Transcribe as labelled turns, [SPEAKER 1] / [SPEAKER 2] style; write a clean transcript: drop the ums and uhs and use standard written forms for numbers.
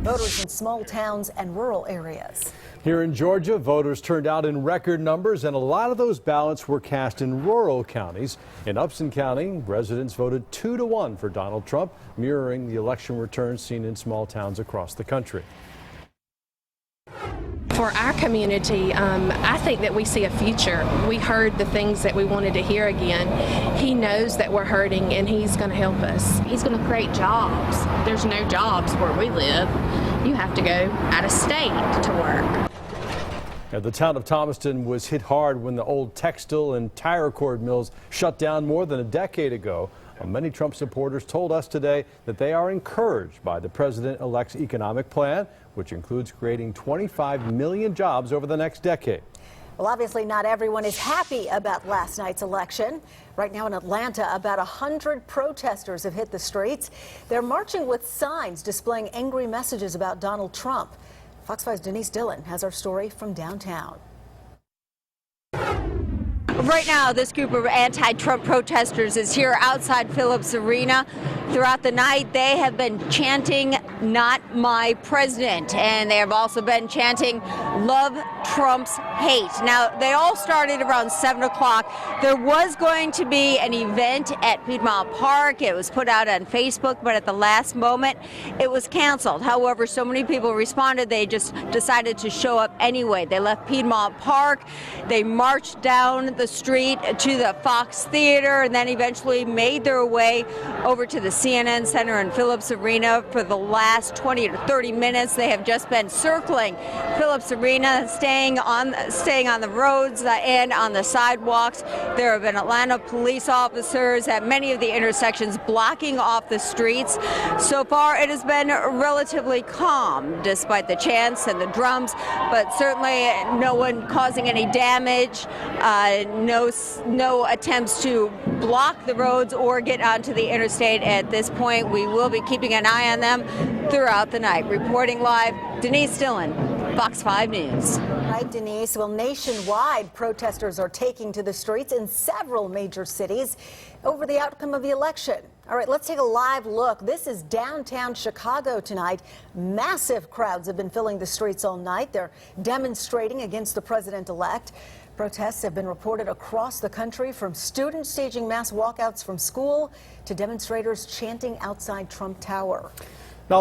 [SPEAKER 1] voters in small towns and rural areas.
[SPEAKER 2] Here in Georgia, voters turned out in record numbers, and a lot of those ballots were cast in rural counties. In Upson County, residents voted 2-1 for Donald Trump, mirroring the election returns seen in small towns across the country.
[SPEAKER 3] For our community, I think that we see a future. We heard the things that we wanted to hear again. He knows that we're hurting, and he's going to help us.
[SPEAKER 4] He's going to create jobs. There's no jobs where we live. You have to go out of state to work.
[SPEAKER 2] Now, the town of Thomaston was hit hard when the old textile and tire cord mills shut down more than a decade ago. Many Trump supporters told us today that they are encouraged by the president-elect's economic plan, which includes creating 25 million jobs over the next decade.
[SPEAKER 1] Well, obviously not everyone is happy about last night's election. Right now in Atlanta, about 100 protesters have hit the streets. They're marching with signs displaying angry messages about Donald Trump. Fox 5's Denise Dillon has our story from downtown.
[SPEAKER 5] Right now, this group of anti-Trump protesters is here outside Phillips Arena. Throughout the night, they have been chanting, "Not my president," and they have also been chanting, "Love Trump's hate." Now, they all started around 7 o'clock. There was going to be an event at Piedmont Park. It was put out on Facebook, but at the last moment, it was canceled. However, so many people responded, they just decided to show up anyway. They left Piedmont Park. They marched down the street to the Fox Theater and then eventually made their way over to the CNN Center in Phillips Arena. For the last 20 to 30 minutes, they have just been circling Phillips Arena, staying on the roads and on the sidewalks. There have been Atlanta police officers at many of the intersections blocking off the streets. So far, it has been relatively calm despite the chants and the drums, but certainly no one causing any damage. No attempts to block the roads or get onto the interstate at this point. We will be keeping an eye on them throughout the night. Reporting live, Denise Dillon, Fox 5 News.
[SPEAKER 1] Right, Denise. Well, nationwide, protesters are taking to the streets in several major cities over the outcome of the election. All right, let's take a live look. This is downtown Chicago tonight. Massive crowds have been filling the streets all night. They're demonstrating against the president-elect. Protests have been reported across the country, from students staging mass walkouts from school to demonstrators chanting outside Trump Tower.